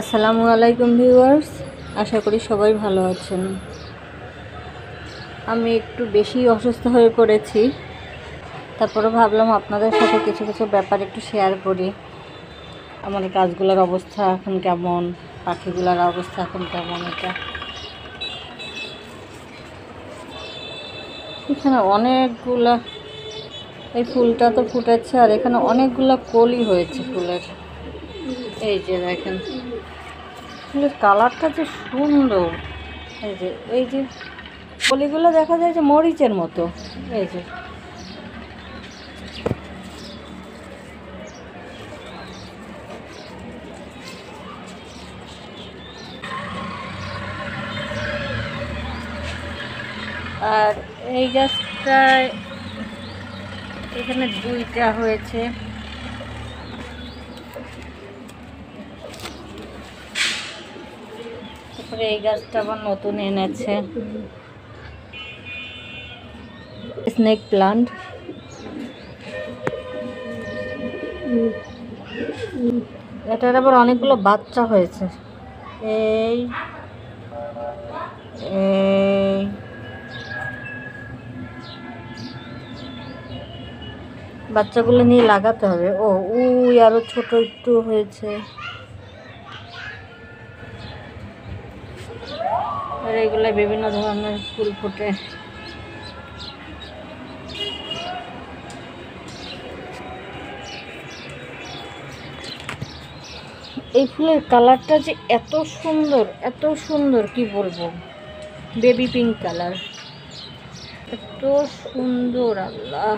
আসসালামু আলাইকুম ভিউয়ার্স, আশা করি সবাই ভালো আছেন। আমি একটু বেশি অসুস্থ হয়ে পড়েছি, তারপরে ভাবলাম আপনাদের সাথে কিছু কিছু ব্যাপার একটু শেয়ার করি। আমার গাছগুলোর অবস্থা এখন কেমন, পাখিগুলোর অবস্থা এখন কেমন। এখানে অনেকগুলা, এই ফুলটা তো ফুটেছে, আর এখানে অনেকগুলা কলি হয়েছে ফুলের। এই যে দেখেন ফুলের কালারটা যে সুন্দর। এই যে কলিগুলো দেখা যায় যে মরিচের মতো। এই যে আর এই গাছটায় এখানে দুইটা হয়েছে। তারপরে এই গাছটা আবার নতুন এনেছে, স্নেক প্লান্ট। এটার আবার অনেকগুলো বাচ্চা হয়েছে। এই এই বাচ্চাগুলো নিয়ে লাগাতে হবে। ওই আরো ছোট একটু হয়েছে। আর এগুলো বিভিন্ন ধরনের ফুল ফোটে। এই ফুলের কালারটা যে এত সুন্দর, এত সুন্দর, কি বলবো, বেবি পিঙ্ক কালার, এত সুন্দর আল্লাহ।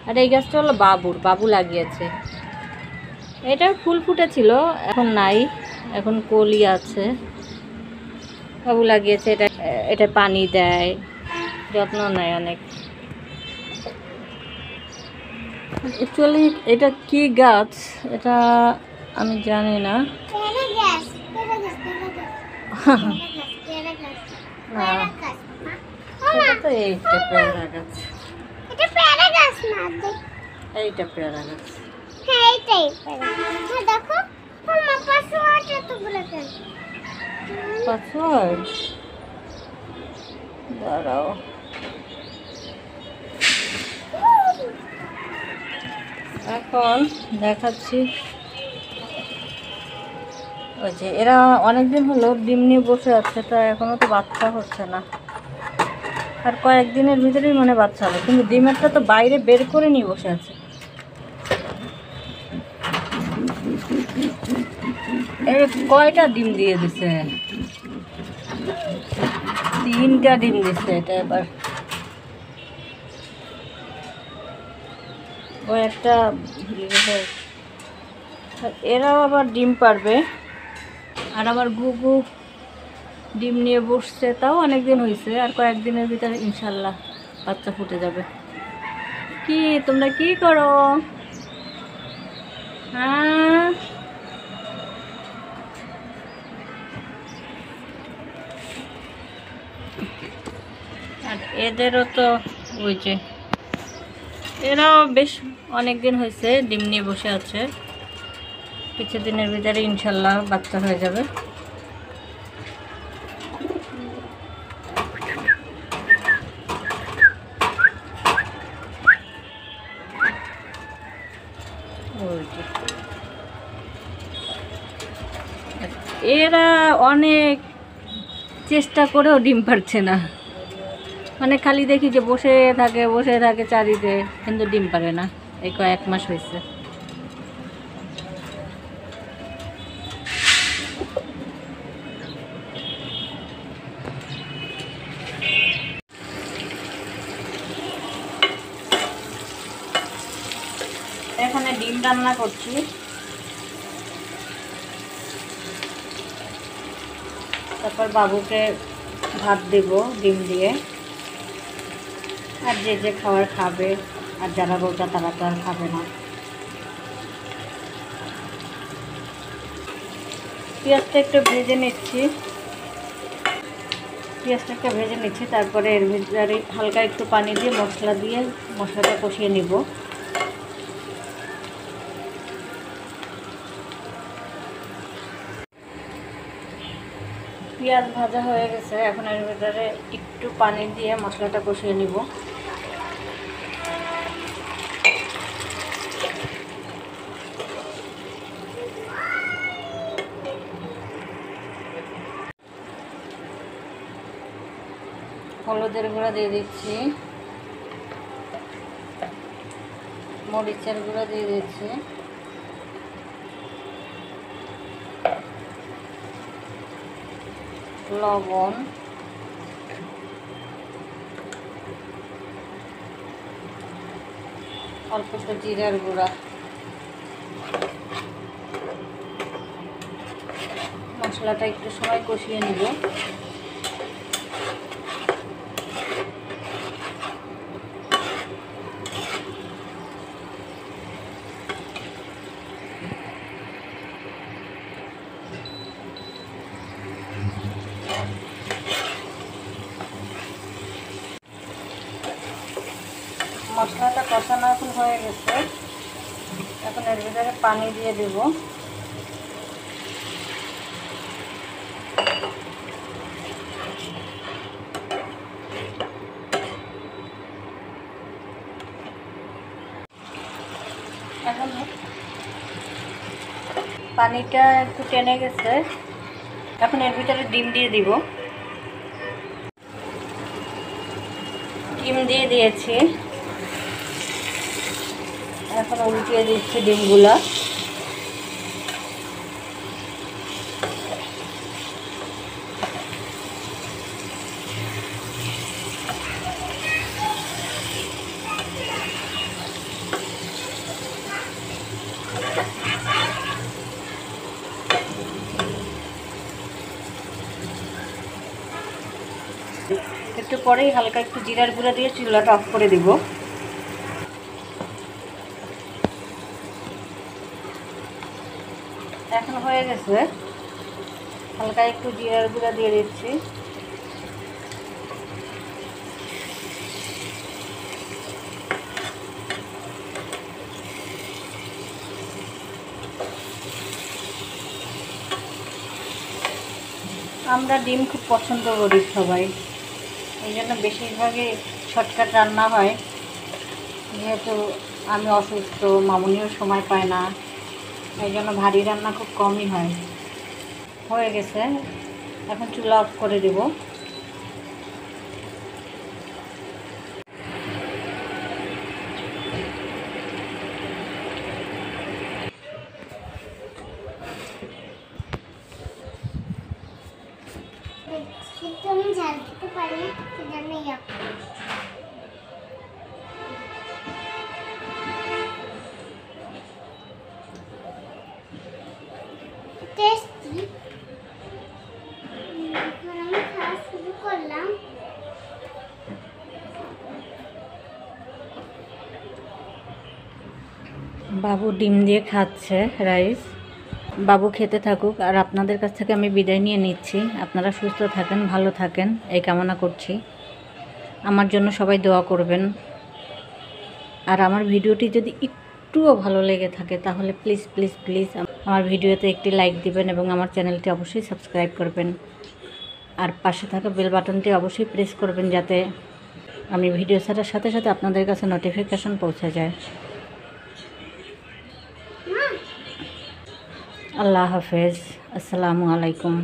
আর এই গাছটা হলো বাবু লাগিয়েছে। এটার ফুল ফুটেছিল, এখন নাই, এখন কলি আছে। বাবু লাগিয়েছে এটা। এটা পানি দেয়, যত্ন নেয় অনেক। অ্যাকচুয়ালি এটা কি গাছ এটা আমি জানি না। এটা তো এইটা পেয়ারা গাছ। এইটা পেয়ারা গাছ। পাসওয়ার্ড দাঁড়াও, এখন দেখাচ্ছি। ওই যে এরা অনেকদিন হলো ডিম নিয়ে বসে আছে, তা এখনো তো বাচ্চা হচ্ছে না। আর কয়েকদিনের ভিতরেই মানে বাচ্চা হবে, কিন্তু ডিমেরটা তো বাইরে বের করে নিয়ে বসে আছে। এই কয়টা ডিম দিয়ে দিছে? 3টা ডিম দিচ্ছে। এটা এবার ও একটা, এরাও আবার ডিম পারবে। আর আবার ঘুঘু ডিম নিয়ে বসছে, তাও অনেকদিন হয়েছে। আর কয়েকদিনের ভিতরে ইনশাল্লাহ বাচ্চা ফুটে যাবে। কি তোমরা কি করো? হ্যাঁ, আর এদেরও তো ওই যে, এরাও বেশ অনেক দিন হয়েছে ডিম নিয়ে বসে আছে। কিছুদিনের ভিতরে ইনশাল্লাহ বাচ্চা হয়ে যাবে। এরা অনেক চেষ্টা করেও ডিম পারছে না, মানে খালি দেখি যে বসে থাকে চারিতে, কিন্তু ডিম পারে না। এই কয়েক মাস হয়েছে। এখানে ডিম রান্না করছি। তারপর বাবুকে ভাত দেব ডিম দিয়ে। আর যে যে খাবার খাবে, আর যারা রোজা তারা তো আর খাবে না। পেঁয়াজটা একটু ভেজে নিচ্ছি। তারপরে এর ভিতরে হালকা একটু পানি দিয়ে মশলাটা কষিয়ে নিব। পেঁয়াজ ভাজা হয়ে গেছে, এখন এর ভিতরে একটু পানি দিয়ে মশলাটা কষিয়ে নিব। হলুদের গুঁড়া দিয়ে দিচ্ছি, মরিচের গুঁড়া দিয়ে দিচ্ছি, লবণ, অল্প একটু জিরার গুঁড়া। মশলাটা একটু সময় কষিয়ে নিব। মশলাটা কষানো এখন হয়ে গেছে, এখন এর ভিতরে পানি দিয়ে দেব। এখন পানিটা একটু টেনে গেছে, এখন এর ভিতরে ডিম দিয়ে দিব। ডিম দিয়ে দিয়েছি, এখন উল্টিয়ে দিচ্ছি ডিমগুলা। একটু পরেই হালকা একটু জিরার গুঁড়া দিয়ে চুলাটা অফ করে দিব। এখন হয়ে গেছে, হালকা একটু জিরার গুঁড়া দিয়ে দিচ্ছি। আমরা ডিম খুব পছন্দ করি সবাই, এই জন্য বেশিরভাগই শর্টকাট রান্না হয়। যেহেতু আমি অসুস্থ, মামুনিও সময় পায় না, এই জন্য ভারী রান্না খুব কমই হয়। হয়ে গেছে, এখন চুলা অফ করে দেব। আমি ঝাল দিতে পারি না, সেজন্য টেস্টি। এখন আমি খাওয়া শুরু করলাম। বাবু ডিম দিয়ে খাচ্ছে রাইস। বাবু খেতে থাকুক, আর আপনাদের কাছ থেকে আমি বিদায় নিয়ে নিচ্ছি। আপনারা সুস্থ থাকেন, ভালো থাকেন এই কামনা করছি। আমার জন্য সবাই দোয়া করবেন। আর আমার ভিডিওটি যদি একটুও ভালো লেগে থাকে তাহলে প্লিজ প্লিজ প্লিজ আমার ভিডিওতে একটি লাইক দিবেন এবং আমার চ্যানেলটি অবশ্যই সাবস্ক্রাইব করবেন। আর পাশে থাকা বেল বাটনটি অবশ্যই প্রেস করবেন, যাতে আমি ভিডিও ছাড়ার সাথে সাথে আপনাদের কাছে নোটিফিকেশন পৌঁছে যায়। আল্লাহ হাফেজ, আসসালামু আলাইকুম।